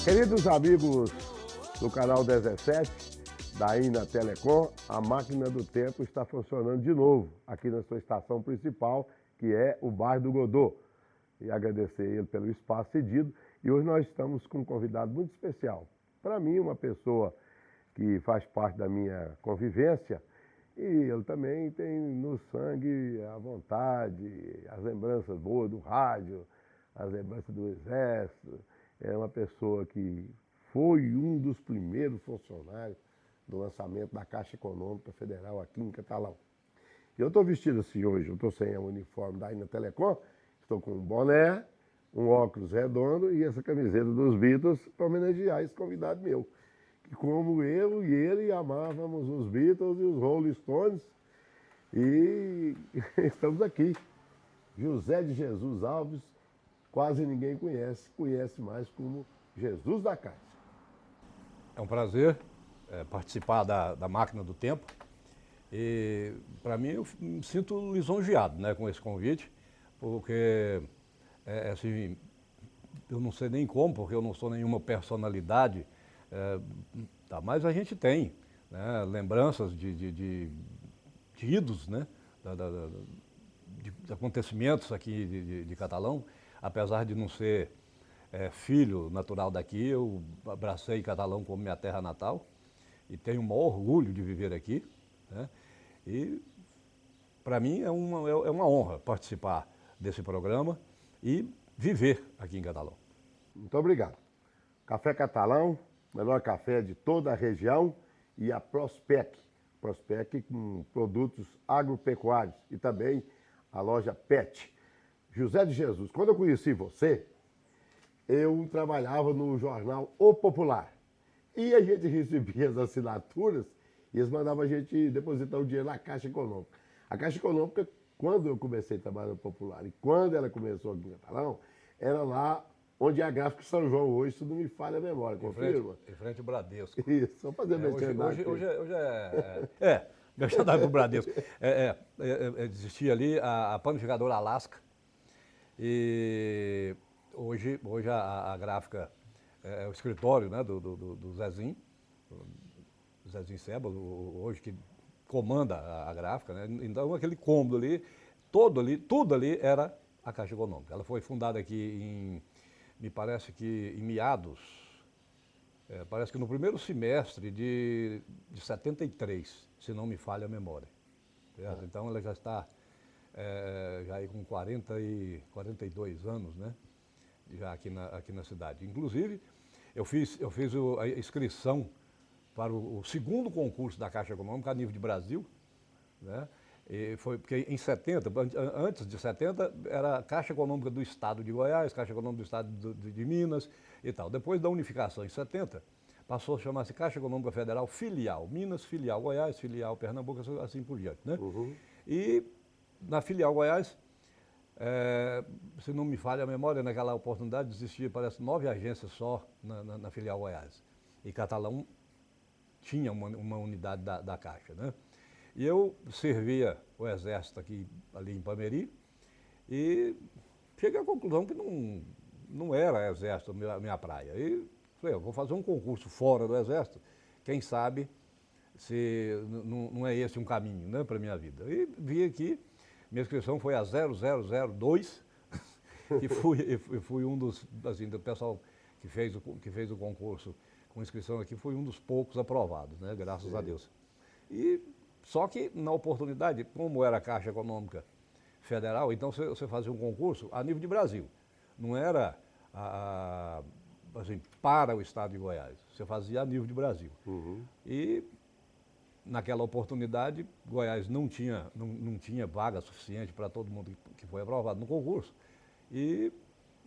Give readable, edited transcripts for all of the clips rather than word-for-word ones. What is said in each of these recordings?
Queridos amigos do canal 17, da INA Telecom, a máquina do tempo está funcionando de novo aqui na sua estação principal, que é o bairro do Godô. E agradecer ele pelo espaço cedido. E hoje nós estamos com um convidado muito especial. Para mim, uma pessoa que faz parte da minha convivência, e ele também tem no sangue a vontade, as lembranças boas do rádio, as lembranças do Exército. É uma pessoa que foi um dos primeiros funcionários do lançamento da Caixa Econômica Federal aqui em Catalão. Eu estou vestido assim hoje, eu estou sem o uniforme da INA Telecom, estou com um boné, um óculos redondo e essa camiseta dos Beatles para homenagear esse convidado meu. Que como eu e ele amávamos os Beatles e os Rolling Stones, e estamos aqui. José de Jesus Alves, quase ninguém conhece mais como Jesus da Caixa. É um prazer participar da Máquina do Tempo e, para mim, eu me sinto lisonjeado, né, com esse convite, porque, assim, eu não sei nem como, porque eu não sou nenhuma personalidade, mas a gente tem, né, lembranças de idos, né, de acontecimentos aqui de Catalão, apesar de não ser filho natural daqui, eu abracei Catalão como minha terra natal e tenho o maior orgulho de viver aqui, né? E para mim é uma honra participar desse programa e viver aqui em Catalão. Muito obrigado. Café Catalão, melhor café de toda a região, e a Prospec com produtos agropecuários, e também a loja Pet. José de Jesus, quando eu conheci você, eu trabalhava no jornal O Popular. E a gente recebia as assinaturas e eles mandavam a gente depositar o dinheiro na Caixa Econômica. A Caixa Econômica, quando eu comecei a trabalhar no Popular e quando ela começou aqui em Catalão, era lá onde é a Gráfica São João hoje, se não me falha a memória, confirma? Em frente ao Bradesco. Isso, só fazer merchandising. Hoje merchandising do Bradesco. Existia ali a panificadora Alaska e hoje a gráfica é o escritório, né, do Zezinho Seba, hoje que comanda a gráfica, né? Então aquele cômodo ali, tudo ali era a Caixa Econômica. Ela foi fundada aqui me parece que em meados, parece que no primeiro semestre de 73, se não me falha a memória. Então ela já está já aí com 42 anos, né? Já aqui na cidade. Inclusive, eu fiz a inscrição para o segundo concurso da Caixa Econômica a nível de Brasil, né? E foi porque em 70, antes de 70, era a Caixa Econômica do Estado de Goiás, Caixa Econômica do Estado de Minas e tal. Depois da unificação em 70, passou a chamar-se Caixa Econômica Federal Filial Minas, Filial Goiás, Filial Pernambuco, assim por diante, né? Uhum. E na Filial Goiás, se não me falha a memória, naquela oportunidade existia, parece, 9 agências só na Filial Goiás. E Catalão tinha uma unidade da Caixa, né? E eu servia o Exército ali em Pameri e cheguei à conclusão que não era Exército a minha praia. E falei, eu vou fazer um concurso fora do Exército, quem sabe se não é esse um caminho, né, para a minha vida. E vi aqui, minha inscrição foi a 0002, e fui um dos, assim, do pessoal que fez o concurso com inscrição aqui, fui um dos poucos aprovados, né, graças a Deus. E só que, na oportunidade, como era a Caixa Econômica Federal, então você fazia um concurso a nível de Brasil. Não era assim, para o estado de Goiás, você fazia a nível de Brasil. Uhum. E, naquela oportunidade, Goiás não tinha vaga suficiente para todo mundo que foi aprovado no concurso. E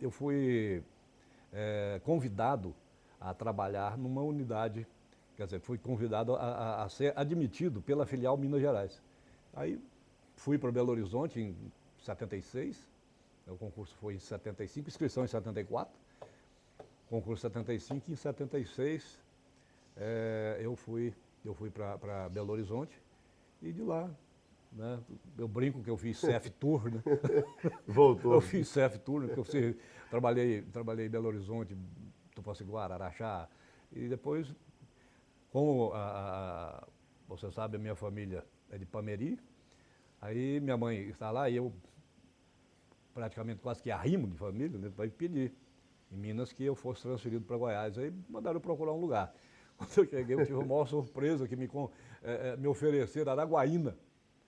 eu fui convidado a trabalhar numa unidade. Quer dizer, fui convidado a ser admitido pela filial Minas Gerais. Aí fui para Belo Horizonte em 76, o concurso foi em 75, inscrição em 74, concurso em 75, e em 76 eu fui para Belo Horizonte e de lá, né, eu brinco que eu fiz CF Tour, né? Voltou. Eu fiz CF Tour, porque eu trabalhei em Belo Horizonte Tupaciguara, Araxá. E depois, como você sabe, a minha família é de Pameri, aí minha mãe está lá e eu praticamente quase que arrimo de família, né, para pedir em Minas que eu fosse transferido para Goiás. Aí mandaram eu procurar um lugar. Quando eu cheguei, eu tive uma maior surpresa que me ofereceram Araguaína.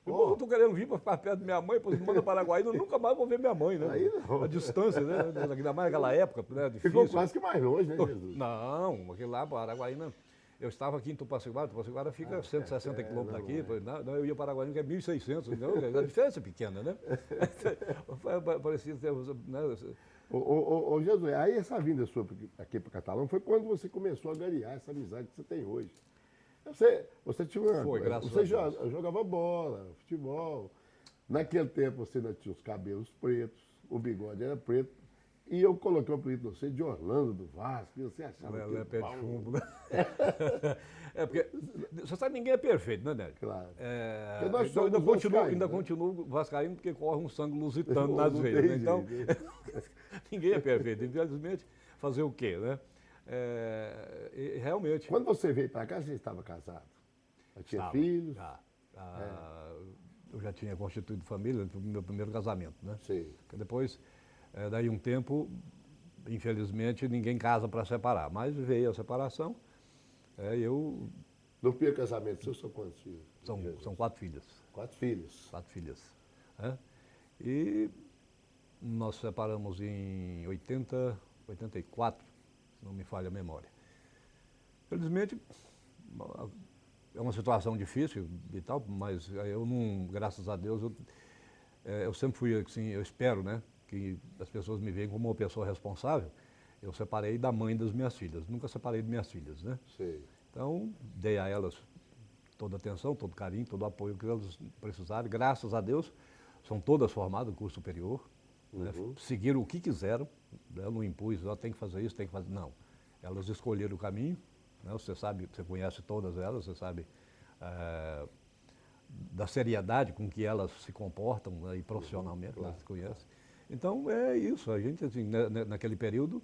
Eu estou querendo vir para ficar perto da minha mãe, depois me manda para Araguaína, eu nunca mais vou ver minha mãe, né? Aí não. A distância, né? Ainda mais naquela época, né? Difícil. Ficou quase que mais longe, né, Jesus? Não, aquele lá, para Araguaína. Eu estava aqui em Tupaciguara fica 160 quilômetros daqui. Não, eu ia para Araguaína, que é 1.600, então, a diferença é pequena, né? Parecia ter, né? Ô, Jesus, aí essa vinda sua aqui para Catalão foi quando você começou a ganhar essa amizade que você tem hoje. Você tinha uma. Foi, graças você a Deus. jogava bola, futebol. Naquele tempo você ainda tinha os cabelos pretos, o bigode era preto. E eu coloquei o apelido de você de Orlando do Vasco, e você achava que É pé de chumbo, né? É porque, você sabe, ninguém é perfeito, né, Nélio? Claro. É, Nós então, somos ainda vascaínos, continuo vascaíno porque corre um sangue lusitano Não nas tem veias, né? Então, jeito. ninguém é perfeito. Infelizmente, fazer o quê, né? E realmente... Quando você veio para cá, você estava casado? Já tinha Estava, filhos? Já. Eu já tinha constituído família no meu primeiro casamento, né? Sim. Porque depois, daí um tempo, infelizmente, ninguém casa para separar. Mas veio a separação, eu... No primeiro casamento seu, são quantos filhos? São 4 filhas. 4 filhos. 4 filhas. Né? E nós separamos em 84, se não me falha a memória. Felizmente, é uma situação difícil e tal, mas eu não, graças a Deus, eu sempre fui assim, eu espero, né, que as pessoas me veem como uma pessoa responsável. Eu separei da mãe das minhas filhas, nunca separei de minhas filhas, né? Sim. Então, dei a elas toda a atenção, todo carinho, todo o apoio que elas precisaram. Graças a Deus, são todas formadas no curso superior, né? Seguiram o que quiseram, né? Eu não impus, tem que fazer isso, tem que fazer... Não, elas escolheram o caminho, né? Você sabe, você conhece todas elas, você sabe da seriedade com que elas se comportam, né? E profissionalmente, claro. elas se conhecem. Então, é isso, a gente, assim, naquele período,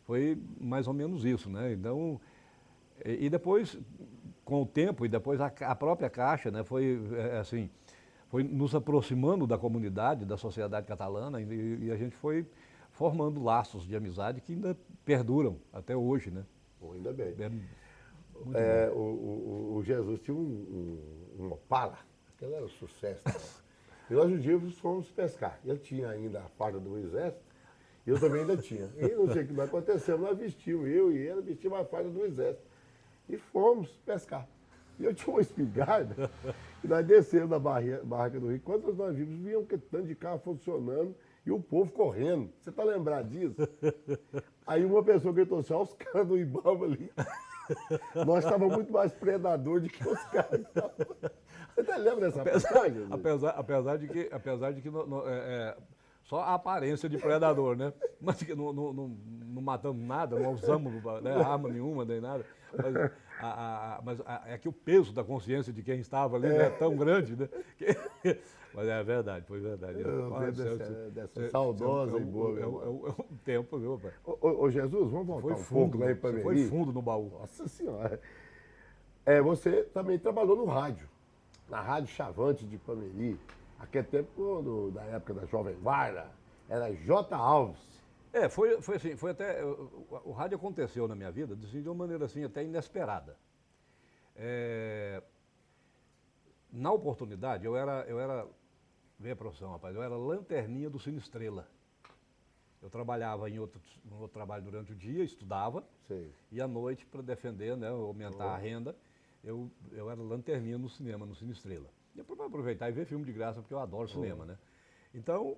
foi mais ou menos isso, né? Então, e depois, com o tempo, e depois a própria Caixa, né, foi assim, foi nos aproximando da comunidade, da sociedade catalana, e a gente foi formando laços de amizade que ainda perduram até hoje, né? Bom, ainda bem. É o Jesus tinha um Opala, aquele era um sucesso. E nós um dia fomos pescar. Ele tinha ainda a farda do exército, e eu também ainda tinha. E não sei o que vai acontecer, nós vestimos, eu e ele vestimos a farda do exército. E fomos pescar. E eu tinha uma espingarda, e nós descemos da barraca do rio. Quando nós vimos, vinha um tanto de carro funcionando e o povo correndo. Você está lembrado disso? Aí uma pessoa gritou assim, olha os caras do Ibama ali. Nós estávamos muito mais predador do que os caras. Você tá lembra dessa passagem? Apesar de que só a aparência de predador, né? Mas que não matamos nada, não usamos, né, arma nenhuma, nem nada. Mas é que o peso da consciência de quem estava ali é tão grande, né? Mas é verdade, foi verdade. Dessa saudosa e boa. É um tempo, viu, pai? Ô Jesus, vamos voltar pouco lá em Pameri. Foi fundo no baú. Nossa Senhora. Você também trabalhou no rádio, na Rádio Chavante de Pameri. Aquele tempo, da época da Jovem Guarda, era J. Alves. Foi assim, foi até... O rádio aconteceu na minha vida de uma maneira assim, até inesperada. Na oportunidade, eu era... Vê a profissão, rapaz, eu era lanterninha do Cine Estrela. Eu trabalhava em outro trabalho durante o dia, estudava, Sim. E à noite, para defender, né, aumentar a renda, eu era lanterninha no cinema, no Cine Estrela. E para aproveitar e ver filme de graça, porque eu adoro cinema, né? Então,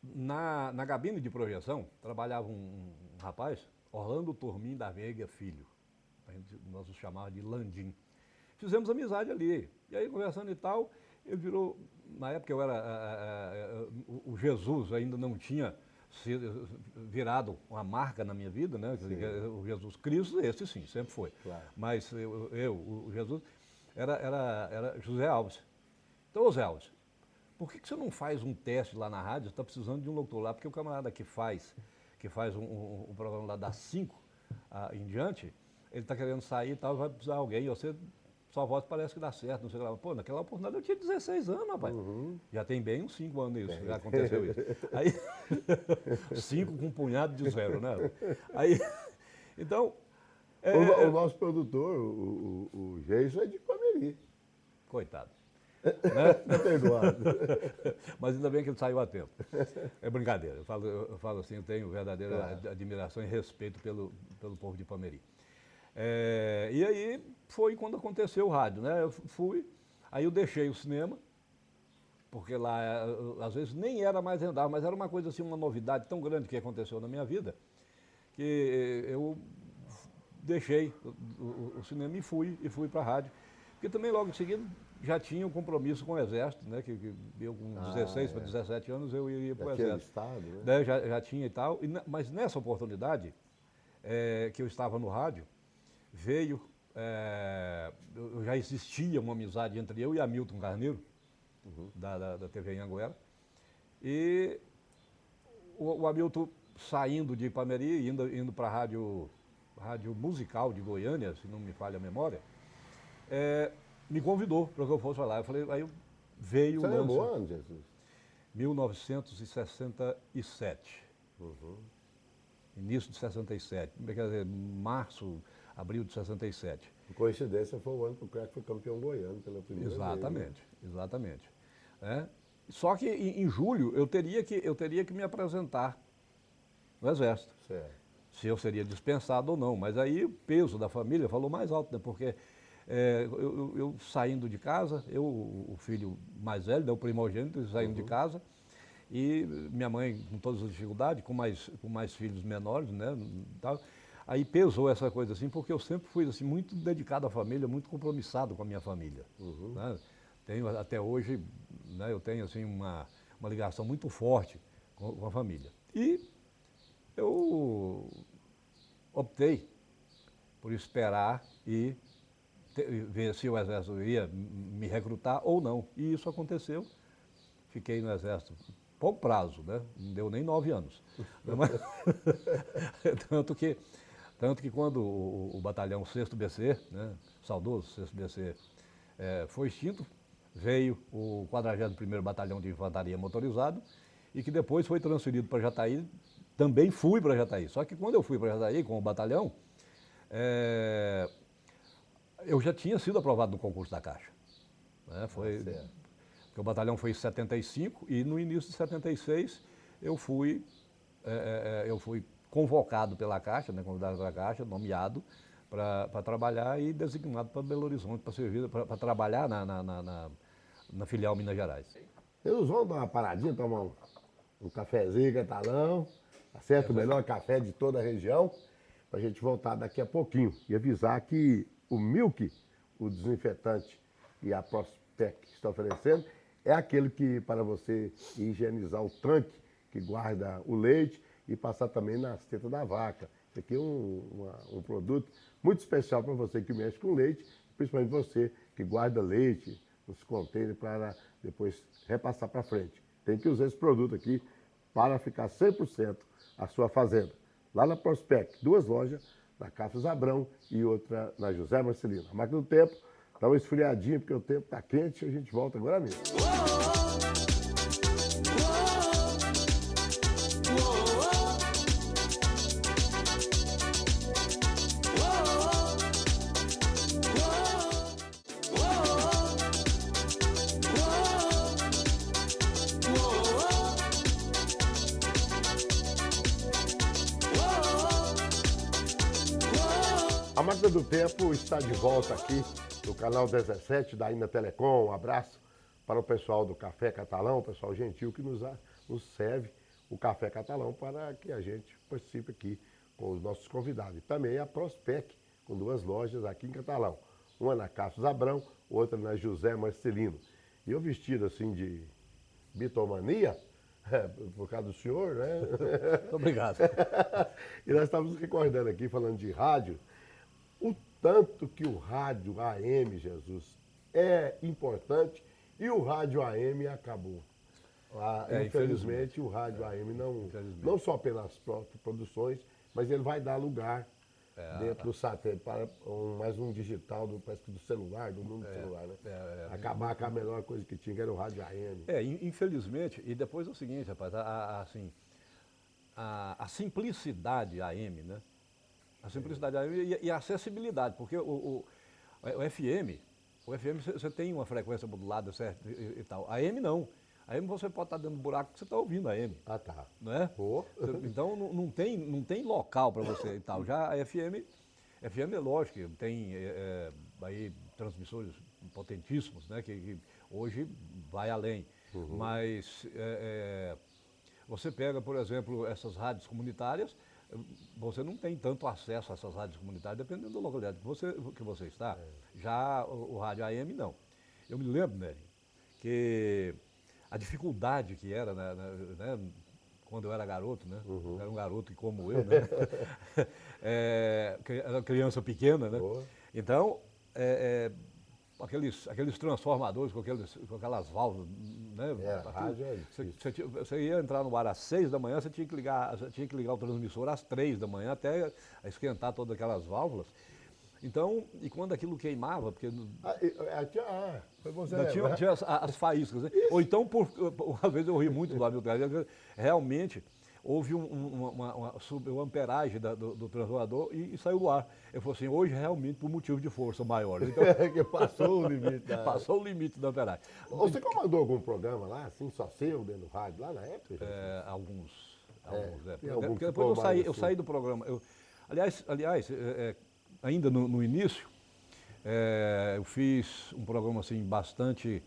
na cabine de projeção, trabalhava um rapaz, Orlando Turmin da Veiga Filho. Nós o chamávamos de Landim. Fizemos amizade ali. E aí, conversando e tal, ele virou... Na época, o Jesus ainda não tinha virado uma marca na minha vida, né? O Jesus Cristo, esse sim, sempre foi. Claro. Mas o Jesus, era José Alves. Então, José Alves, por que você não faz um teste lá na rádio? Você está precisando de um locutor lá, porque o camarada que que faz um programa lá das 5 em diante, ele está querendo sair e tal, vai precisar de alguém, e você, sua voz parece que dá certo, não sei lá. Pô, naquela oportunidade eu tinha 16 anos, rapaz. Já tem bem uns 5 anos isso, já aconteceu isso. Aí, 5 com um punhado de 0, né? Aí, então... O nosso produtor, o Geison, é de Ipameri. Coitado. Né? Tá perdoado. Mas ainda bem que ele saiu a tempo. É brincadeira. Eu falo assim, eu tenho verdadeira admiração e respeito pelo povo de Ipameri. E aí foi quando aconteceu o rádio, né? Eu fui, aí eu deixei o cinema, porque lá, às vezes, nem era mais rendável, mas era uma coisa assim, uma novidade tão grande que aconteceu na minha vida, que eu deixei o cinema e fui para a rádio. Porque também logo em seguida já tinha um compromisso com o Exército, né? Que eu com 16 para 17 anos eu iria para o Exército. Estado, né? Daí já tinha e tal, mas nessa oportunidade que eu estava no rádio, veio, já existia uma amizade entre eu e Hamilton Carneiro, da TV Anhanguera, e o Hamilton saindo de Ipameri, indo para a rádio musical de Goiânia, se não me falha a memória, me convidou para que eu fosse lá. Eu falei, aí veio Você o lembra o ano, Jesus? 1967. Início de 67, quer dizer, março, abril de 67. Por coincidência, foi o ano que o Crack foi campeão goiano pela primeira vez. Exatamente. Só que em julho eu teria que me apresentar no Exército. Certo. Se eu seria dispensado ou não. Mas aí o peso da família falou mais alto, né? Porque eu saindo de casa, o filho mais velho, né, o primogênito, saindo de casa, e minha mãe com todas as dificuldades, com mais filhos menores, né? Tal. Aí pesou essa coisa assim, porque eu sempre fui assim, muito dedicado à família, muito compromissado com a minha família. Né? Tenho até hoje, né, eu tenho assim, uma ligação muito forte com a família. E eu optei por esperar e ver se o Exército ia me recrutar ou não. E isso aconteceu. Fiquei no Exército pouco prazo, né? Não deu nem 9 anos. Tanto que quando o batalhão 6º BC, né, saudoso 6º BC, foi extinto, veio o 41º Batalhão de Infantaria Motorizado e que depois foi transferido para Jataí. Também fui para Jataí. Só que quando eu fui para Jataí com o batalhão, eu já tinha sido aprovado no concurso da Caixa. Né? Porque o batalhão foi em 75 e no início de 76 eu fui convocado pela Caixa, né, convidado pela Caixa, nomeado para trabalhar e designado para Belo Horizonte, para servir, para trabalhar na filial Minas Gerais. Eles vão dar uma paradinha, tomar um cafezinho catalão, tá certo? O melhor café de toda a região, para a gente voltar daqui a pouquinho. E avisar que o Milk, o desinfetante e a Prospec que está oferecendo, é aquele que, para você higienizar o tanque que guarda o leite e passar também nas tetas da vaca. Isso aqui é um produto muito especial para você que mexe com leite, principalmente você que guarda leite nos contêineres para depois repassar para frente. Tem que usar esse produto aqui para ficar 100% a sua fazenda. Lá na Prospec, 2 lojas, na Cafés Abrão e outra na José Marcelino. A máquina do tempo dá uma esfriadinha porque o tempo está quente e a gente volta agora mesmo. A Máquina do Tempo está de volta aqui no canal 17 da Ina Telecom. Um abraço para o pessoal do Café Catalão, o pessoal gentil que nos serve o Café Catalão para que a gente participe aqui com os nossos convidados. E também a Prospec, com 2 lojas aqui em Catalão. Uma na Cafés Abrão, outra na José Marcelino. E eu vestido assim de bitomania, por causa do senhor, né? Obrigado. E nós estávamos recordando aqui, falando de rádio, o tanto que o rádio AM, Jesus, é importante e o rádio AM acabou. Infelizmente, o rádio AM não só pelas próprias produções, mas ele vai dar lugar dentro do satélite para mais um digital, parece que do celular, do mundo do celular, né? Acabar com a melhor coisa que tinha, que era o rádio AM. Infelizmente, e depois é o seguinte, rapaz, a simplicidade AM, né? A simplicidade AM e a acessibilidade, porque o FM você tem uma frequência modulada, certo, e tal. A AM não. A AM você pode estar dentro do buraco que você está ouvindo a AM. Ah, tá. Não é? Então não tem local para você e tal. Já a FM é lógico, tem aí transmissores potentíssimos, né? Que hoje vai além. Mas você pega, por exemplo, essas rádios comunitárias, você não tem tanto acesso a essas rádios comunitárias, dependendo da localidade que você está. Já o rádio AM, não. Eu me lembro, né, que a dificuldade que era, né, quando eu era garoto, né? Eu era um garoto como eu, né? Era criança pequena, né? Então, aqueles transformadores com aquelas válvulas, né? Rádio Você ia entrar no ar às 6 da manhã, você tinha que ligar o transmissor às 3 da manhã, até esquentar todas aquelas válvulas. Então, e quando aquilo queimava, porque foi você, tinha as faíscas, né? Ou então, uma vez eu ri muito do Hamilton, realmente houve subiu a amperagem do transformador e saiu do ar. Eu falei assim, hoje realmente por motivo de força maior. Então, que passou o limite. Passou o limite da amperagem. Você comandou algum programa lá, assim, só seu, dentro do rádio, lá na época? Alguns. Porque depois eu saí do programa. Aliás, ainda no início, eu fiz um programa assim bastante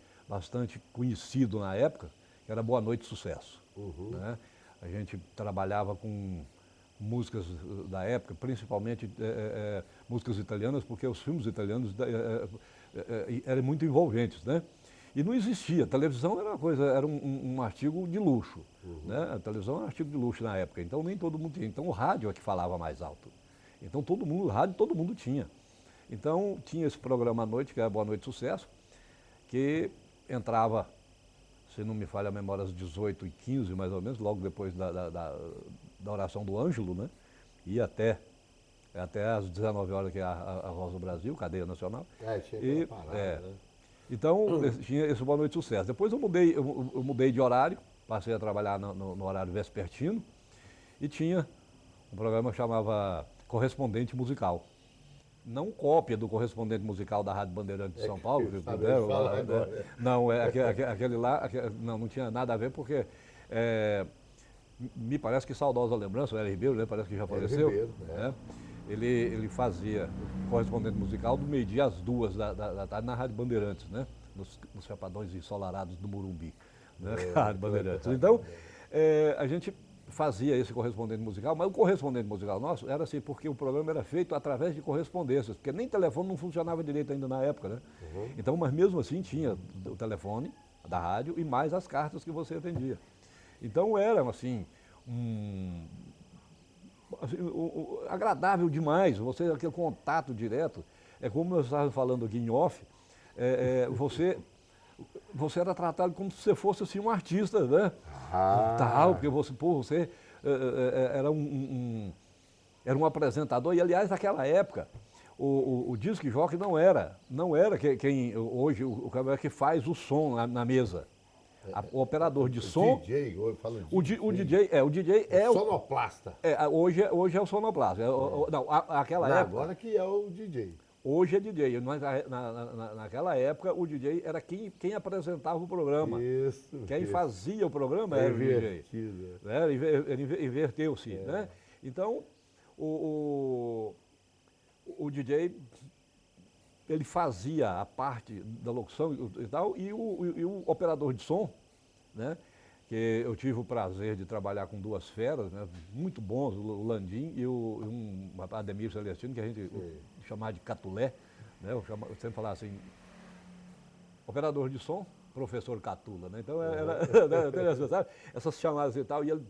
conhecido na época, que era Boa Noite Sucesso. Né? A gente trabalhava com músicas da época, principalmente músicas italianas, porque os filmes italianos eram muito envolventes, né? E não existia. A televisão era um artigo de luxo. Né? A televisão era um artigo de luxo na época, então nem todo mundo tinha. Então o rádio é que falava mais alto. Então rádio todo mundo tinha. Então tinha esse programa à noite, que era Boa Noite Sucesso, que entrava, se não me falha a memória, às 18h15 mais ou menos, logo depois da oração do Ângelo, né? E até às 19 horas, que é a Voz do Brasil, cadeia nacional. Tinha parada, né? Então tinha esse Boa Noite Sucesso. Depois eu mudei de horário, passei a trabalhar no horário vespertino e tinha um programa que chamava Correspondente Musical. Não cópia do Correspondente Musical da Rádio Bandeirantes de São Paulo. Não, aquele lá não tinha nada a ver, porque me parece que saudosa lembrança, o Hélio Ribeiro, né, parece que já faleceu. Né? Ele fazia Correspondente Musical do meio-dia às 2 da tarde na Rádio Bandeirantes, né? Nos chapadões ensolarados do Morumbi, né? Rádio Bandeirantes. Então, a gente fazia esse correspondente musical, mas o correspondente musical nosso era assim, porque o programa era feito através de correspondências, porque nem telefone não funcionava direito ainda na época, né? Então, mas mesmo assim tinha o telefone da rádio e mais as cartas que você atendia. Então era assim, agradável demais, aquele contato direto. É como nós estávamos falando aqui em off, você era tratado como se você fosse assim, um artista, né? Porque você era era um apresentador, e aliás naquela época o disc jockey não era quem hoje o cara que faz o som na mesa. O operador de som. DJ, eu falo o DJ é o sonoplasta. Hoje é o sonoplasta. Aquela época. Agora que é o DJ. Hoje é DJ, mas naquela época o DJ era quem apresentava o programa. Quem fazia o programa era o DJ. Ele inverteu-se, né? Então, o DJ, ele fazia a parte da locução e tal, e o operador de som, né? Que eu tive o prazer de trabalhar com duas feras, né, muito bons, o Landim e um Ademir Celestino, que a gente chamava de Catulé, né, eu sempre falava assim, operador de som, professor Catula, né, então era essas chamadas e tal, e ele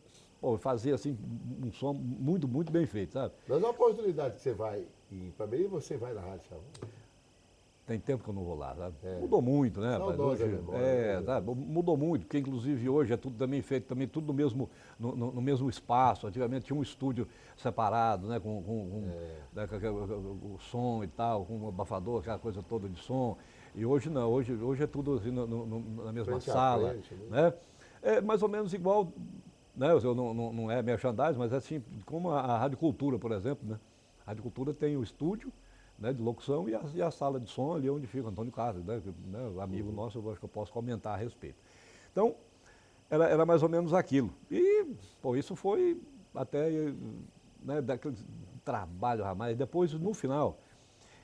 fazia assim um som muito, muito bem feito, sabe? Mas a oportunidade que você vai ir para mim, você vai na rádio, sabe? tem tempo que eu não vou lá, sabe? É. Mudou muito, né? Rapaz? Saudosa Hoje, memória, né? sabe? Mudou muito, porque inclusive hoje é tudo também feito também tudo no mesmo espaço. Antigamente tinha um estúdio separado, né? Né, com o som e tal, com um abafador, aquela coisa toda de som. E hoje não, hoje é tudo assim na mesma Frente a sala, frente, né? É mais ou menos igual, né? Eu não é merchandising, mas é assim, como a Rádio Cultura, por exemplo, né? A Rádio Cultura tem o estúdio, né, de locução e a sala de som ali onde fica o Antônio Carlos, né, amigo nosso, eu acho que eu posso comentar a respeito. Então, era mais ou menos aquilo. E, pô, isso foi até, né, daquele trabalho a mais. Depois, no final,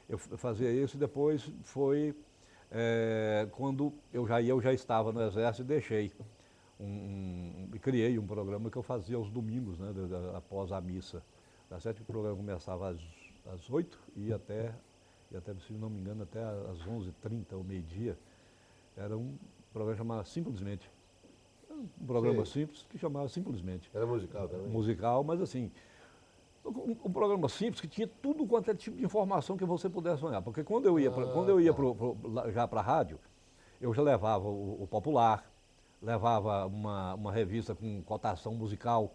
eu fazia isso e depois foi quando eu já estava no Exército e deixei e criei um programa que eu fazia aos domingos, né, após a missa. Das 7 o programa começava às 8 e ia até, se não me engano, até às 11h30, ou meio-dia. Era um programa chamado Simplesmente. Um programa simples que chamava Simplesmente. Era musical também? Musical, mas assim, um programa simples que tinha tudo quanto é tipo de informação que você pudesse sonhar. Porque quando eu ia, já para a rádio, eu já levava o Popular, levava uma revista com cotação musical,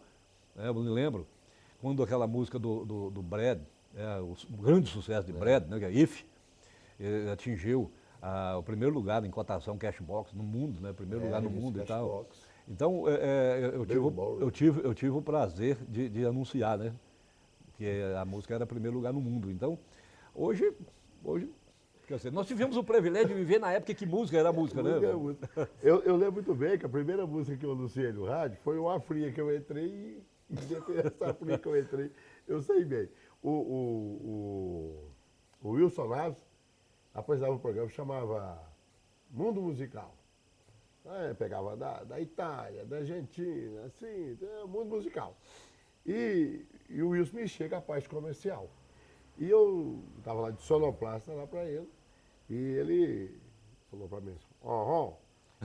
né, eu me lembro, quando aquela música do Brad, o grande sucesso de Brad, né, que é If, atingiu o primeiro lugar em cotação Cashbox no mundo, né, primeiro lugar no mundo e tal. Então, eu tive o prazer de anunciar, né, que a música era primeiro lugar no mundo. Então, hoje quer dizer, nós tivemos o privilégio de viver na época que música era música, né? Eu lembro muito bem que a primeira música que eu anunciei no rádio foi uma fria que eu entrei e depois dessa fria que eu entrei, eu sei bem. O Wilson Naves apresentava um programa que chamava Mundo Musical. Pegava da Itália, da Argentina, assim, mundo musical. E o Wilson me chega a parte comercial. E eu estava lá de sonoplasta lá para ele, e ele falou para mim assim,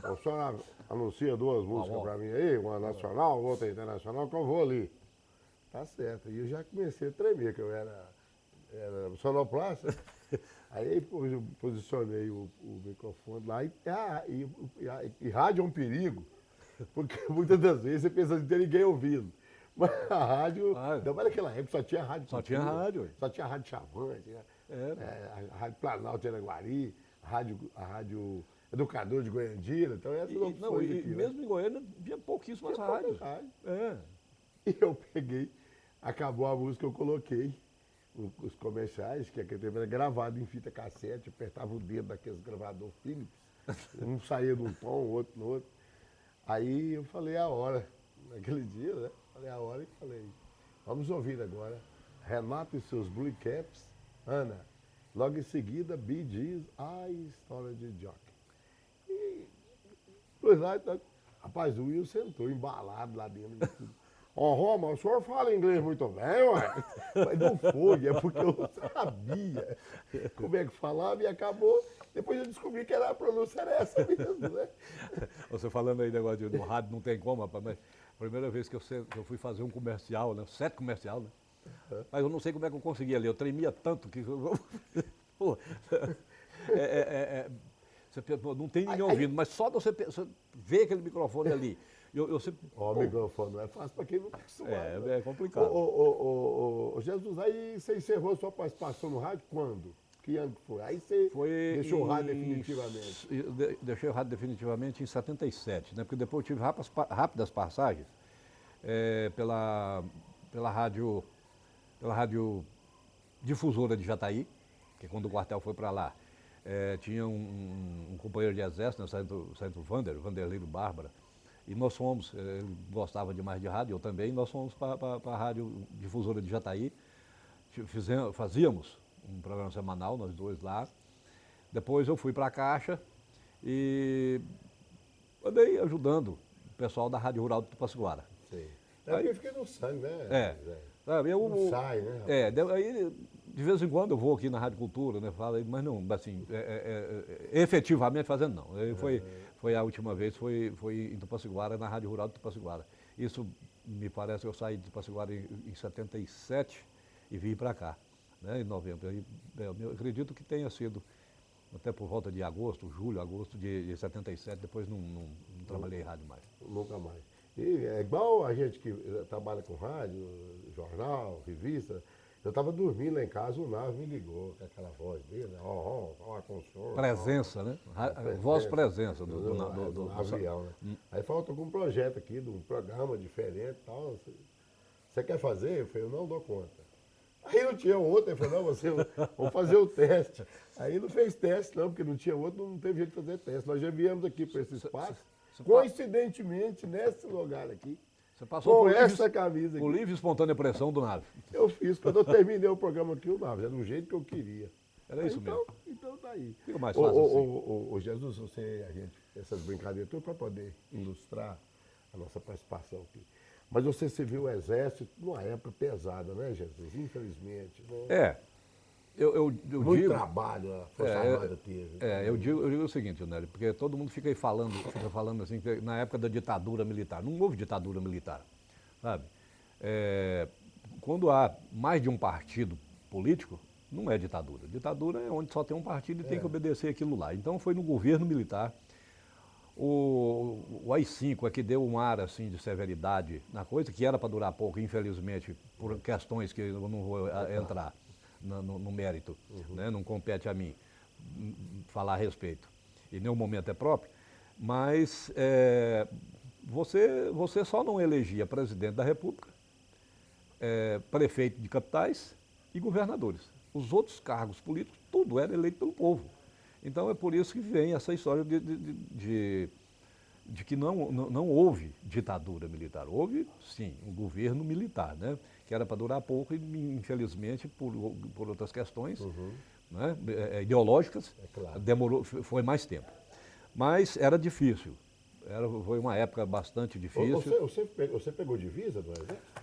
o senhor anuncia 2 músicas para mim aí, uma nacional, outra internacional, que eu vou ali. Tá certo. E eu já comecei a tremer, que eu era sonoplasta. Aí eu posicionei o microfone lá e rádio é um perigo, porque muitas das vezes você pensa que não tem ninguém ouvindo. Mas a rádio, ainda mais naquela época, só tinha rádio. Só tinha rádio. Só tinha rádio Chavante, a rádio Planalto de Araguari, a rádio Educador de Goiandira, então essas opções aqui. Mesmo em Goiânia, havia pouquíssimas rádios. E eu peguei, acabou a música, eu coloquei os comerciais, que aquele tempo era gravado em fita cassete, apertava o dedo daqueles gravador Philips, um saía num tom, o outro no outro. Aí eu falei a hora, naquele dia, né? Falei a hora e falei, vamos ouvir agora Renato e seus Blue Caps, Ana. Logo em seguida, Bee Gees, a história de Jock. E, pois lá, então, rapaz, o Will sentou embalado lá dentro. Roma, o senhor fala inglês muito bem, ué? Mas não foi, é porque eu sabia como é que falava e acabou. Depois eu descobri que a pronúncia era essa mesmo, né? Você falando aí negócio do rádio, não tem como, rapaz, mas a primeira vez que eu fui fazer um comercial, né? 7 comercial, né? Mas eu não sei como é que eu consegui ali, eu tremia tanto que... Pô, não tem ninguém ouvindo, mas só você ver aquele microfone ali. O microfone não é fácil para quem não está acostumado. É complicado. Jesus, aí você encerrou sua participação no rádio quando? Que ano que foi? Aí você deixou o rádio definitivamente? Deixei o rádio definitivamente em 77, né? Porque depois eu tive rápidas passagens pela rádio difusora de Jataí, que quando o quartel foi para lá, tinha um companheiro de exército, né, Sargento Vanderlei Bárbara, e nós fomos, ele gostava demais de rádio, eu também, nós fomos para a rádio difusora de Jataí, fazíamos um programa semanal, nós dois lá. Depois eu fui para a Caixa e andei ajudando o pessoal da Rádio Rural de Tupaciguara. Sim. Aí eu fiquei no sangue, né? Não sai, né? Aí de vez em quando eu vou aqui na Rádio Cultura, né? Falo, mas não, assim, efetivamente fazendo não. Foi a última vez, foi em Tupaciguara, na Rádio Rural de Tupaciguara. Isso me parece que eu saí de Tupaciguara em 77 e vim para cá, né, em novembro. Eu acredito que tenha sido até por volta de julho, agosto de 77, depois não trabalhei em rádio mais. Nunca mais. E é igual a gente que trabalha com rádio, jornal, revista. Eu estava dormindo lá em casa, o Nave me ligou com aquela voz dele, ó, com o senhor. Presença, né? Voz presença do avião, né? Aí faltou com um projeto aqui, de um programa diferente e tal. Você quer fazer? Eu falei, eu não dou conta. Aí não tinha outro, ele falou, não, vamos fazer o teste. Aí não fez teste não, porque não tinha outro, não teve jeito de fazer teste. Nós já viemos aqui para esse espaço, coincidentemente, nesse lugar aqui, você passou com essa camisa aqui. Por livre e espontânea pressão do Nave. Eu fiz, quando eu terminei o programa aqui, o Nave, era do jeito que eu queria. Era isso mesmo. Então tá aí. Fica mais fácil Ô, Jesus, essas brincadeiras tudo para poder ilustrar a nossa participação aqui. Mas você serviu o Exército numa época pesada, né, Jesus? Infelizmente. Né? Eu muito digo, trabalho a Força Armada teve. Eu digo o seguinte, Nélio, porque todo mundo fica falando assim, que na época da ditadura militar, não houve ditadura militar, sabe? Quando há mais de um partido político, não é ditadura. Ditadura é onde só tem um partido e tem que obedecer aquilo lá. Então foi no governo militar. O AI-5 é que deu um ar assim, de severidade na coisa, que era para durar pouco, infelizmente, por questões que eu não vou entrar no mérito, né? Não compete a mim falar a respeito, e nenhum momento é próprio, mas você só não elegia presidente da República, prefeito de capitais e governadores. Os outros cargos políticos, tudo era eleito pelo povo. Então é por isso que vem essa história de que não houve ditadura militar. Houve, sim, um governo militar, né? Que era para durar pouco e, infelizmente, por outras questões né? Ideológicas, demorou, foi mais tempo. Mas era difícil. Foi uma época bastante difícil. Você pegou divisa do Exército?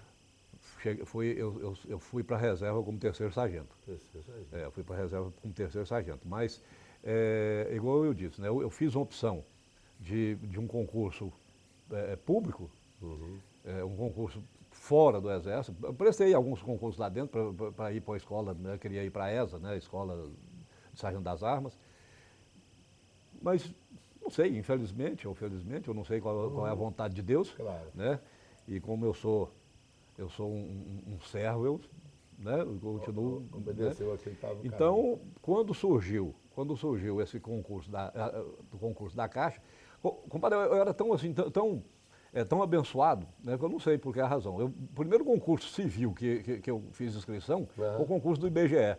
Eu fui para a reserva como terceiro sargento. Eu fui para a reserva como terceiro sargento. Mas, igual eu disse, né? Eu fiz uma opção de um concurso público, um concurso fora do Exército. Eu prestei alguns concursos lá dentro para ir para a escola, né? Eu queria ir para a ESA, né? Escola de Sargento das Armas. Mas, não sei, infelizmente ou felizmente, eu não sei qual é a vontade de Deus. Claro. Né? E como eu sou um servo, eu continuo. Obedeceu aquele que estava. Então, quando surgiu esse concurso do concurso da Caixa, compadre, eu era tão assim, tão abençoado, né, que eu não sei por que a razão. O primeiro concurso civil que eu fiz inscrição foi o concurso do IBGE.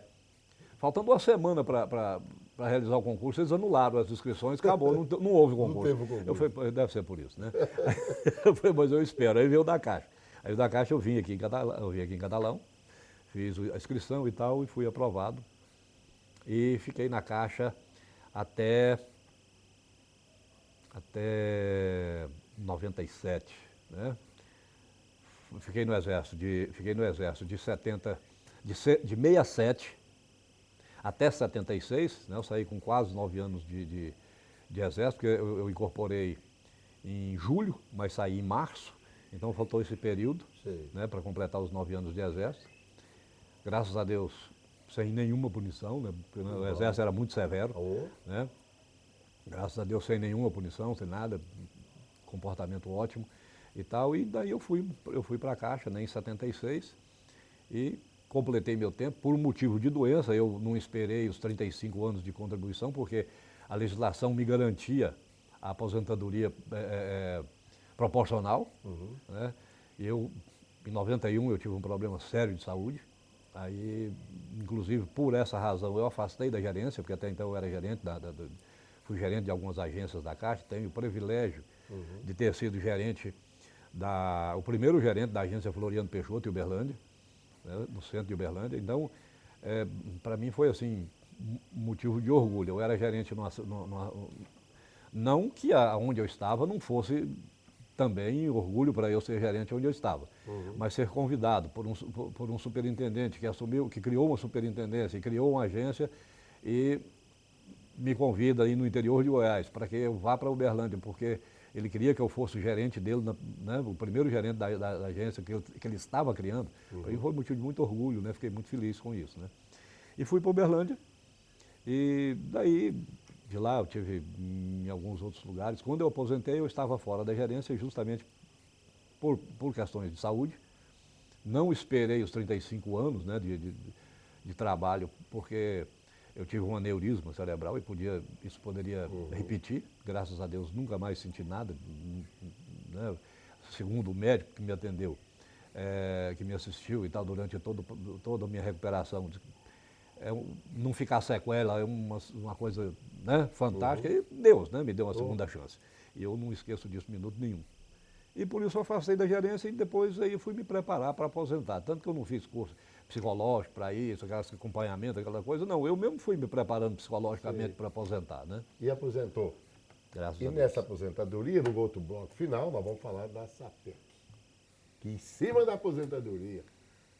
Faltando uma semana para realizar o concurso, eles anularam as inscrições, acabou, não houve concurso. Não teve concurso. Eu falei, deve ser por isso, né? Eu falei, mas eu espero. Aí veio o da Caixa. Aí o da Caixa eu vim aqui em Catalão, fiz a inscrição e tal, e fui aprovado. E fiquei na Caixa até 97, né? Fiquei no Exército de 67 até 76, né? Eu saí com quase 9 anos de Exército, porque eu incorporei em julho, mas saí em março, então faltou esse período, né, para completar os 9 anos de Exército. Graças a Deus, sem nenhuma punição, né? Porque o Exército era muito severo, né? Graças a Deus, sem nenhuma punição, sem nada, comportamento ótimo e tal. E daí eu fui para a Caixa, né, em 76 e completei meu tempo por um motivo de doença. Eu não esperei os 35 anos de contribuição, porque a legislação me garantia a aposentadoria proporcional. Né? Em 91 eu tive um problema sério de saúde. Aí, inclusive, por essa razão, eu afastei da gerência, porque até então eu era gerente, fui gerente de algumas agências da Caixa, tenho o privilégio de ter sido gerente, o primeiro gerente da agência Floriano Peixoto, em Uberlândia, né, no centro de Uberlândia. Então, para mim foi assim, um motivo de orgulho. Eu era gerente não que onde eu estava não fosse também orgulho para eu ser gerente onde eu estava, mas ser convidado por um superintendente que criou uma superintendência e criou uma agência e me convida aí no interior de Goiás para que eu vá para Uberlândia, porque ele queria que eu fosse o gerente dele, né, o primeiro gerente da agência que ele estava criando. Para mim foi um motivo de muito orgulho, né, fiquei muito feliz com isso. Né. E fui para Uberlândia E daí, de lá eu tive em alguns outros lugares. Quando eu aposentei, eu estava fora da gerência justamente por questões de saúde. Não esperei os 35 anos, né, de trabalho, porque eu tive um aneurisma cerebral e isso poderia repetir. Graças a Deus, nunca mais senti nada, né, segundo o médico que me atendeu, que me assistiu e tal, durante toda a minha recuperação. Não ficar sequela é uma coisa, né, fantástica. E Deus, né, me deu uma segunda chance. E eu não esqueço disso minuto nenhum. E por isso eu afastei da gerência e depois aí fui me preparar para aposentar. Tanto que eu não fiz curso psicológico para isso, aquelas acompanhamento, aquela coisa. Não, eu mesmo fui me preparando psicologicamente para aposentar, né? E aposentou. Graças a Deus. Nessa aposentadoria, no outro bloco final, nós vamos falar da SAPEC. Que em cima da aposentadoria,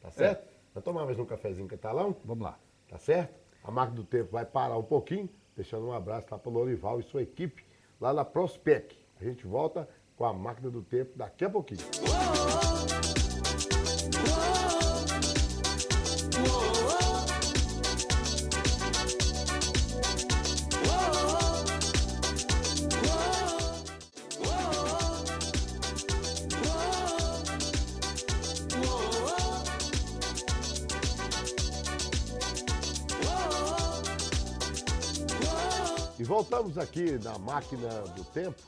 tá certo? Vamos tomar mais um cafezinho com Catalão? Vamos lá. Tá certo? A Máquina do Tempo vai parar um pouquinho, deixando um abraço lá para o Lorival e sua equipe lá na Prospec. A gente volta com a Máquina do Tempo daqui a pouquinho. E voltamos aqui na Máquina do Tempo,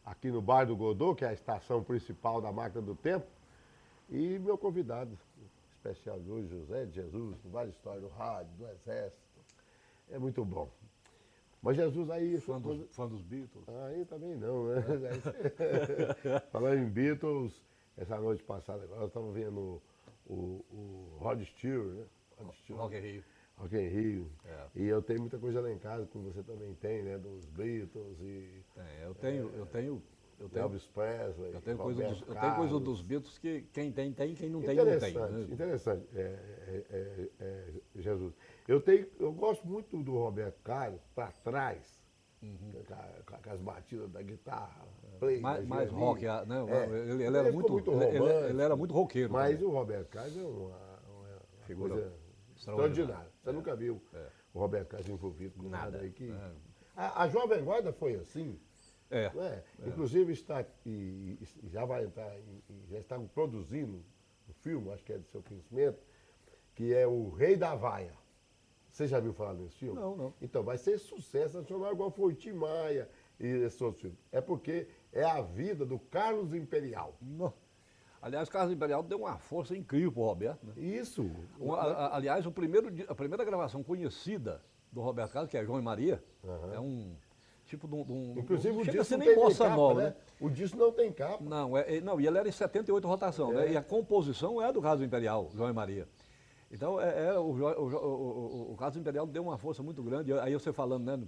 aqui no Bar do Godot, que é a estação principal da Máquina do Tempo. E meu convidado especial de hoje, José de Jesus, com várias histórias do rádio, do Exército. É muito bom. Mas Jesus aí... Fã dos Beatles? Aí também não, né? Falando em Beatles, essa noite passada, nós estamos vendo o Rod Stewart, né? Rock in Rio. Rock in Rio. É. E eu tenho muita coisa lá em casa, como você também tem, né? Dos Beatles e... Eu tenho Elvis Presley, eu tenho Roberto coisa Carlos. dos Beatles que quem tem, quem não tem, não tem. Né? Interessante, Jesus. Eu gosto muito do Roberto Carlos para trás, com as batidas da guitarra, play, mais rock, né? Ele era muito roqueiro. Mas também. o Roberto Carlos é uma Figura coisa extraordinária. Você nunca viu o Roberto Carlos envolvido com nada aí que... A Jovem Guarda foi assim. Não é? Inclusive já vai entrar, já estão produzindo um filme, acho que é do seu conhecimento, que é O Rei da Vaia. Você já viu falar nesse filme? Não. Então, vai ser sucesso nacional, igual foi o Tim Maia e esses outros filmes. É porque é a vida do Carlos Imperial. Não. Aliás, o Carlos Imperial deu uma força incrível para o Roberto. Né? Isso. Aliás, a primeira gravação conhecida do Roberto Carlos, que é João e Maria, é um... tipo de um... Inclusive o disco disco não nem tem bossa capa, nova, né? O disco não tem capa. Não, e ele era em 78 rotação, né? E a composição é do Carlos Imperial, João e Maria. Então, o Carlos Imperial deu uma força muito grande. Aí você falando, né,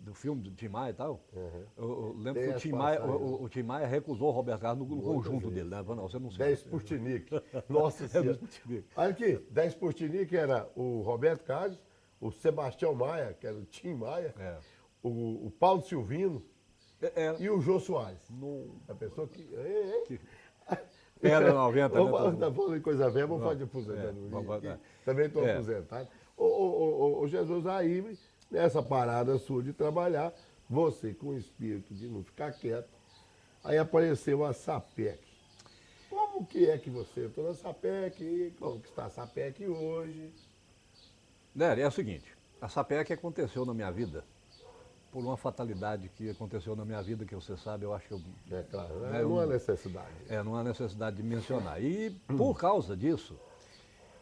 do filme do Tim Maia e tal, eu lembro que o Tim Maia recusou o Roberto Carlos no conjunto dele, né? Não, você não sabe. 10 Sputnik. Nossa Senhora. Olha aqui, 10 Sputnik era o Roberto Carlos, o Sebastião Maia, que era o Tim Maia, o Paulo Silvino e o Jô Soares. A pessoa que... Pedra 90, né? Tá falando em coisa velha, vamos falar de aposentadoria. Também estou aposentado. Ô Jesus, aí, nessa parada sua de trabalhar, você com o espírito de não ficar quieto, aí apareceu a SAPEC. Como que é que você entrou na SAPEC? Como que está a SAPEC hoje? Nery, é o seguinte, a SAPEC aconteceu na minha vida por uma fatalidade que aconteceu na minha vida, que você sabe, eu acho que eu... É claro, não há necessidade. Não há necessidade de mencionar. E por causa disso,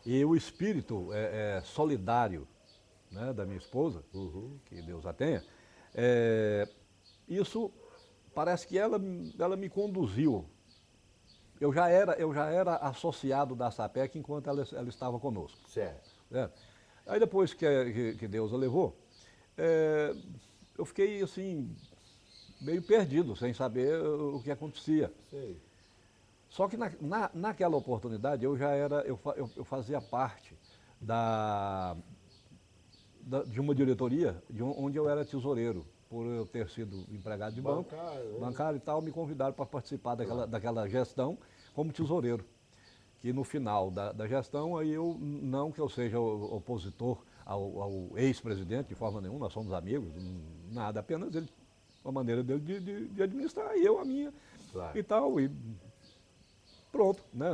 e o espírito solidário, né, da minha esposa, que Deus a tenha, isso parece que ela me conduziu. Eu já era associado da SAPEC enquanto ela estava conosco. Certo. Aí depois que Deus a levou, eu fiquei assim, meio perdido, sem saber o que acontecia. Sei. Só que naquela oportunidade eu fazia parte de uma diretoria onde eu era tesoureiro, por eu ter sido empregado de bancário e tal, me convidaram para participar daquela gestão como tesoureiro. Que no final da gestão, aí não que eu seja opositor ao ex-presidente de forma nenhuma, nós somos amigos, nada, apenas ele, a maneira dele de administrar, e eu a minha, Claro. e tal, e pronto, né?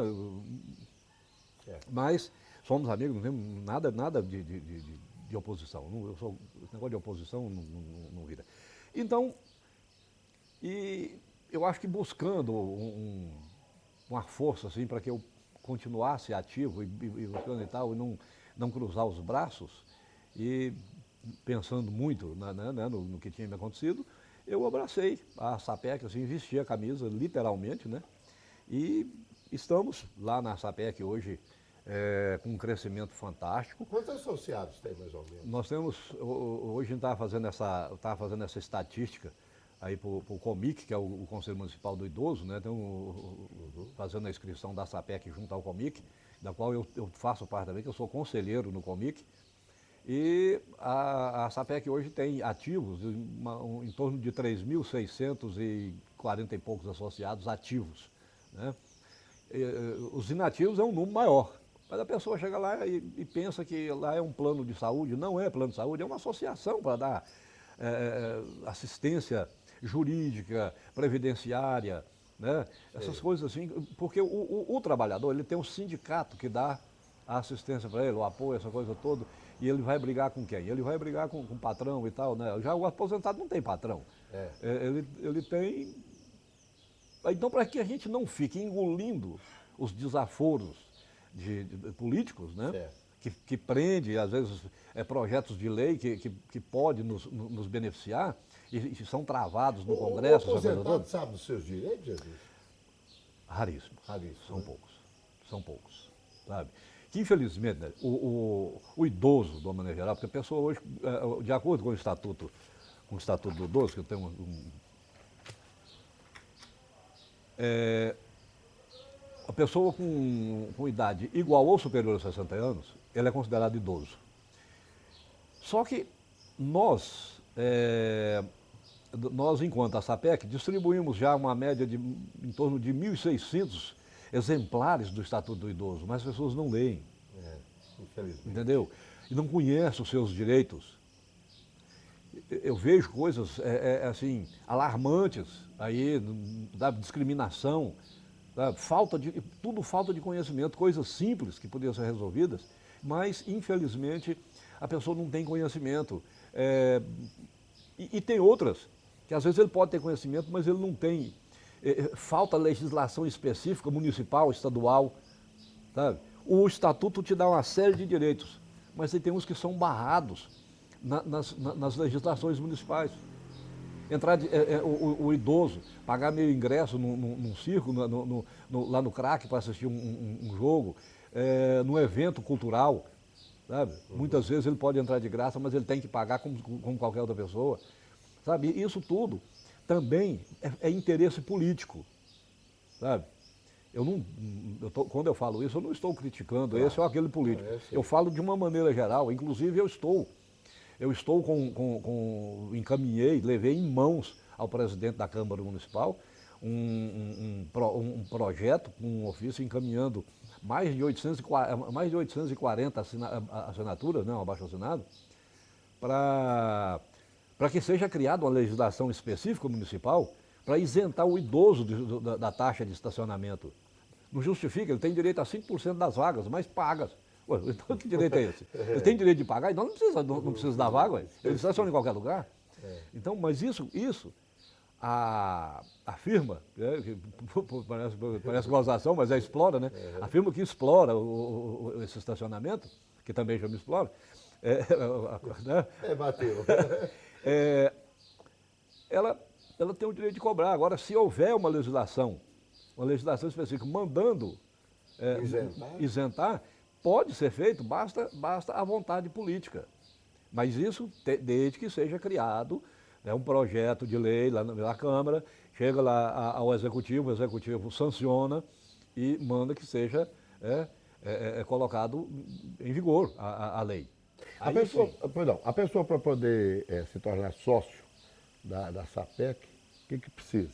Mas somos amigos, não temos nada de oposição. Esse negócio de oposição não vira. Então, e eu acho que buscando uma força assim, para que eu continuasse ativo e buscando e tal, e não cruzar os braços, e pensando muito no que tinha me acontecido, eu abracei a SAPEC, assim, vesti a camisa, literalmente, né? E estamos lá na SAPEC hoje, com um crescimento fantástico. Quantos associados tem, mais ou menos? Nós temos, hoje a gente estava fazendo essa estatística aí para o COMIC, que é o Conselho Municipal do Idoso, né? Então, fazendo a inscrição da SAPEC junto ao COMIC, da qual eu faço parte também, que eu sou conselheiro no COMIC. E a SAPEC hoje tem ativos, em torno de 3.640 e poucos associados ativos, né? Os inativos é um número maior, mas a pessoa chega lá e pensa que lá é um plano de saúde. Não é plano de saúde, é uma associação para dar assistência jurídica, previdenciária, né? Essas coisas assim, porque o trabalhador, ele tem um sindicato que dá a assistência para ele, o apoio, essa coisa toda, e ele vai brigar com quem? Ele vai brigar com o patrão e tal, né? Já o aposentado não tem patrão. Ele tem... Então, para que a gente não fique engolindo os desaforos de políticos, né? Que prende, às vezes, projetos de lei que podem nos beneficiar e são travados no Congresso. O aposentado sabe dos seus direitos, Jesus? Raríssimos. Raríssimos. São poucos, sabe? Que, infelizmente, né, o idoso, de uma maneira geral, porque a pessoa hoje, de acordo com o Estatuto do Idoso, que eu tenho a pessoa com idade igual ou superior a 60 anos, ele é considerado idoso. Só que nós, enquanto a SAPEC, distribuímos já uma média de em torno de 1.600 exemplares do Estatuto do Idoso, mas as pessoas não leem. Infelizmente. Entendeu? E não conhecem os seus direitos. Eu vejo coisas assim, alarmantes aí, da discriminação, da tudo falta de conhecimento, coisas simples que podiam ser resolvidas, mas infelizmente a pessoa não tem conhecimento. E tem outras, que às vezes ele pode ter conhecimento, mas ele não tem. Falta legislação específica, municipal, estadual, sabe? O Estatuto te dá uma série de direitos, mas tem uns que são barrados nas legislações municipais. O idoso, pagar meio ingresso num circo, lá no crack para assistir um jogo, num evento cultural, sabe? Muitas vezes ele pode entrar de graça, mas ele tem que pagar como qualquer outra pessoa, sabe? E isso tudo também é interesse político, sabe? Quando eu falo isso, eu não estou criticando esse ou aquele político. Eu falo de uma maneira geral. Inclusive, eu estou encaminhei, levei em mãos ao presidente da Câmara Municipal um projeto, um ofício encaminhando mais de 840 assinaturas, né, um abaixo-assinado, para que seja criada uma legislação específica municipal para isentar o idoso da taxa de estacionamento. Não justifica, ele tem direito a 5% das vagas, mas pagas. Ué, então que direito é esse? Ele tem direito de pagar, então não precisa dar vaga, ué. Ele estaciona em qualquer lugar. Então, mas isso a firma, que parece gozação, mas explora, né? A firma que explora esse estacionamento, que também já me explora, bateu. Ela tem o direito de cobrar. Agora, se houver uma legislação específica mandando isentar, pode ser feito, basta a vontade política. Mas isso desde que seja criado, né, um projeto de lei lá na Câmara, chega lá ao Executivo, o Executivo sanciona e manda que seja colocado em vigor a lei. A pessoa para poder se tornar sócio da SAPEC, o que precisa?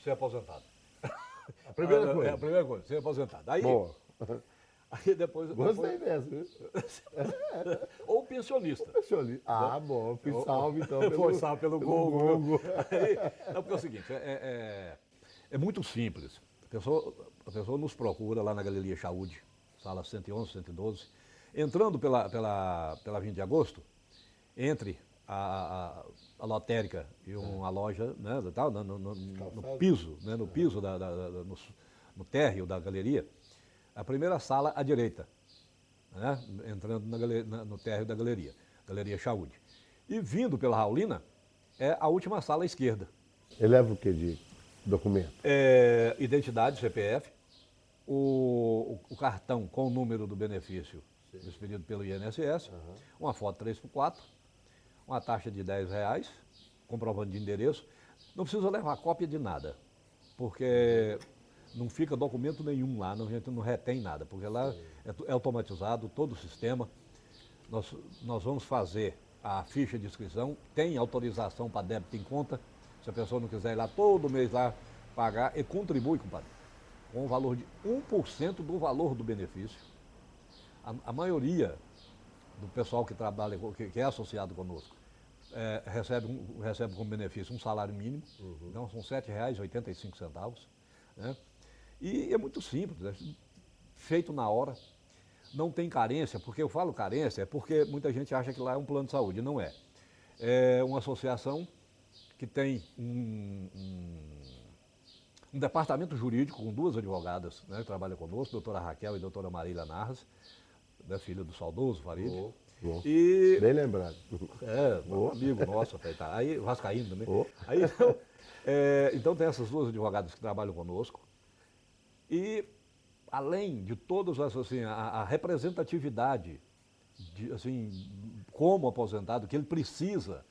Ser aposentado. A primeira coisa. A primeira coisa, ser aposentado. Aí, boa. Aí depois... Gostei dessa, viu? Ou pensionista. Pensionista. Ah, bom. Fui salvo, então, Foi salvo pelo Google. Google. Não, porque é o seguinte, é muito simples. A pessoa nos procura lá na Galeria Saúde, sala 111, 112. Entrando pela 20 de agosto, entre a lotérica e uma loja, né, no piso, né, no piso, no térreo da galeria, a primeira sala à direita, né, entrando no térreo da galeria, Galeria Saúde. E vindo pela Raulina, é a última sala à esquerda. Ele leva o que de documento? Identidade, CPF, o cartão com o número do benefício expedido pelo INSS, uma foto 3x4, uma taxa de R$10, comprovante de endereço. Não precisa levar cópia de nada, porque não fica documento nenhum lá, a gente não retém nada, porque lá é automatizado todo o sistema. Nós vamos fazer a ficha de inscrição, tem autorização para débito em conta. Se a pessoa não quiser ir lá todo mês lá pagar, e contribui, compadre, com o valor de 1% do valor do benefício. A maioria do pessoal que trabalha, que é associado conosco, recebe como benefício um salário mínimo, então são R$7,85. Né? E é muito simples, né? Feito na hora, não tem carência, porque eu falo carência, é porque muita gente acha que lá é um plano de saúde, não é. É uma associação que tem um departamento jurídico com 2 advogadas, né, que trabalham conosco, doutora Raquel e doutora Marília Narras, né, filha do saudoso Farid. E... Bem lembrado. Um amigo nosso, tá. Aí Vascaíno também. Aí, então tem essas 2 advogadas que trabalham conosco. E além de todas assim, a representatividade, assim, como aposentado, que ele precisa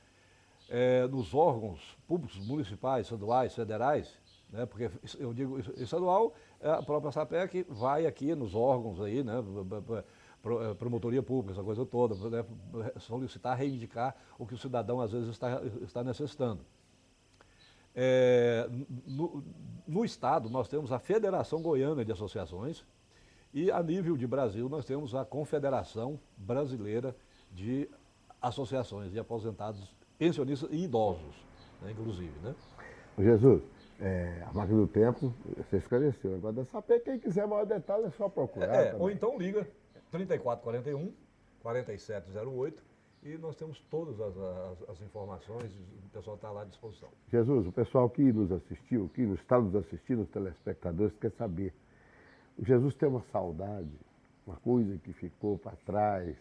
nos órgãos públicos, municipais, estaduais, federais, né, porque eu digo estadual, a própria SAPEC vai aqui nos órgãos aí, né, promotoria pública, essa coisa toda, né, solicitar, reivindicar o que o cidadão às vezes está necessitando. No Estado, nós temos a Federação Goiana de Associações e, a nível de Brasil, nós temos a Confederação Brasileira de Associações de Aposentados, Pensionistas e Idosos, né, inclusive. Né? Jesus, a máquina do tempo, você esclareceu. Agora, da SAPEC, quem quiser maior detalhe, é só procurar. Ou então liga 3441 4708. E nós temos todas as informações, o pessoal está lá à disposição. Jesus, o pessoal que nos assistiu, que está nos assistindo, os telespectadores, quer saber. O Jesus tem uma saudade, uma coisa que ficou para trás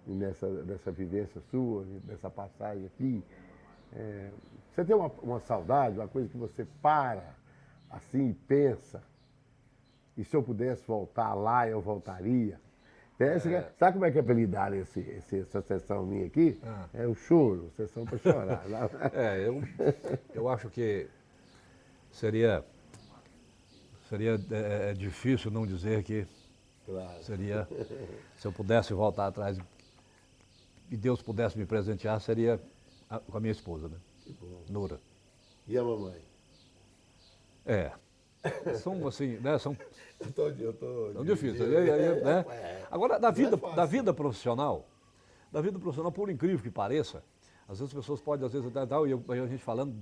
nessa vivência sua, nessa passagem aqui. Você tem uma saudade, uma coisa que você para assim e pensa, e se eu pudesse voltar lá, eu voltaria. Sabe como é que é apelidar essa sessão minha aqui? É o choro, sessão para chorar. Eu acho que seria difícil não dizer que seria, se eu pudesse voltar atrás e Deus pudesse me presentear, seria com a minha esposa, né? Que bom. Nura. E a mamãe? São assim, né? São difíceis. Né? Agora, da vida profissional, por incrível que pareça, às vezes as pessoas podem, às vezes, a gente falando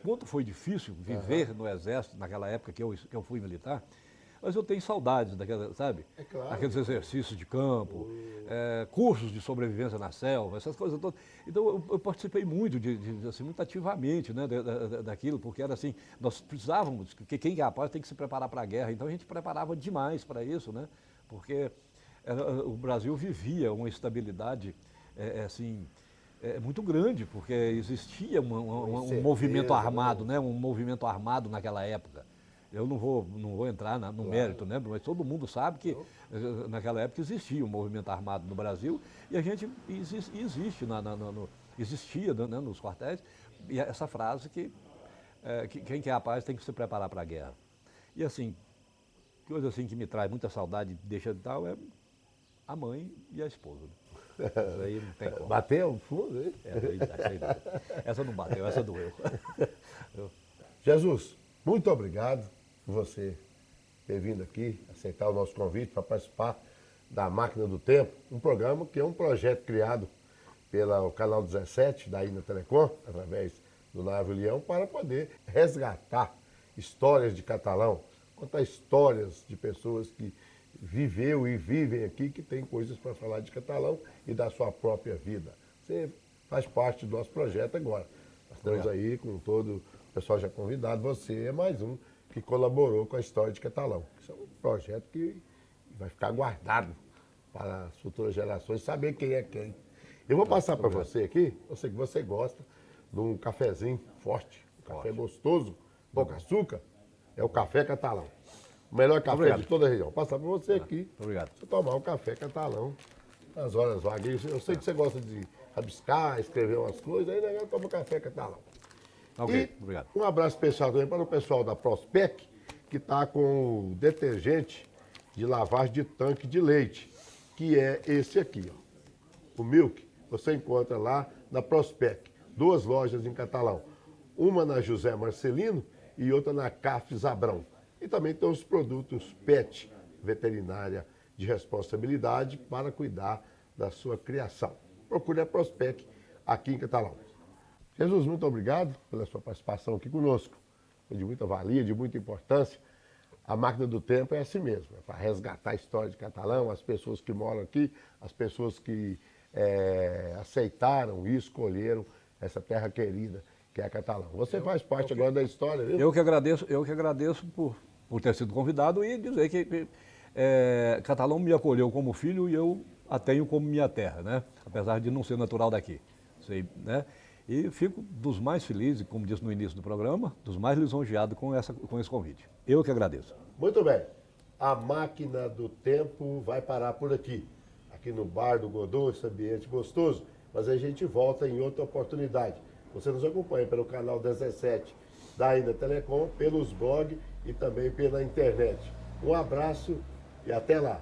quanto foi difícil viver no Exército naquela época que eu fui militar, mas eu tenho saudades daquela, sabe? Claro. Aqueles exercícios de campo, cursos de sobrevivência na selva, essas coisas todas. Então eu participei muito, assim, muito ativamente, né, daquilo, porque era assim, nós precisávamos, que quem é rapaz tem que se preparar para a guerra, então a gente preparava demais para isso, né? Porque o Brasil vivia uma estabilidade assim, muito grande, porque existia um movimento armado, né? Um movimento armado naquela época. Eu não vou entrar no mérito, né? Mas todo mundo sabe que naquela época existia um movimento armado no Brasil e a gente existia, né, nos quartéis, e essa frase que quem quer a paz tem que se preparar para a guerra. E assim, coisa assim que me traz muita saudade, deixa de tal, é a mãe e a esposa. Isso aí não tem como. Bateu fundo, hein? Essa não bateu, essa doeu. Jesus, muito obrigado por você ter vindo aqui, aceitar o nosso convite para participar da Máquina do Tempo, um programa que é um projeto criado pelo canal 17 da Ina Telecom, através do Nave Leão, para poder resgatar histórias de Catalão, contar histórias de pessoas que viveu e vivem aqui, que tem coisas para falar de Catalão e da sua própria vida. Você faz parte do nosso projeto agora. Nós estamos aí com todo o pessoal já convidado, você é mais um que colaborou com a história de Catalão. Isso é um projeto que vai ficar guardado para as futuras gerações saber quem é quem. Eu vou passar para você aqui, eu sei que você gosta de um cafezinho forte, um café gostoso, pouco açúcar, é o café Catalão. O melhor café de toda a região. Vou passar para você aqui, você tomar um café Catalão nas horas vagas. Eu sei que você gosta de rabiscar, escrever umas coisas, aí né, toma um café Catalão. Ok, obrigado. Um abraço especial também para o pessoal da Prospec, que está com o detergente de lavagem de tanque de leite, que é esse aqui, ó. O Milk, você encontra lá na Prospec. 2 lojas em Catalão. Uma na José Marcelino e outra na Cafes Abrão. E também tem os produtos PET, veterinária de responsabilidade, para cuidar da sua criação. Procure a Prospec aqui em Catalão. Jesus, muito obrigado pela sua participação aqui conosco. Foi de muita valia, de muita importância. A Máquina do Tempo é assim mesmo, é para resgatar a história de Catalão, as pessoas que moram aqui, as pessoas que aceitaram e escolheram essa terra querida que é Catalão. Você faz parte agora da história, viu? Eu que agradeço por ter sido convidado e dizer que Catalão me acolheu como filho e eu a tenho como minha terra, né? Apesar de não ser natural daqui. Sei, né? E fico dos mais felizes, como disse no início do programa, dos mais lisonjeados com esse convite. Eu que agradeço. Muito bem. A Máquina do Tempo vai parar por aqui. Aqui no Bar do Godot, esse ambiente gostoso. Mas a gente volta em outra oportunidade. Você nos acompanha pelo canal 17 da Ina Telecom, pelos blogs e também pela internet. Um abraço e até lá.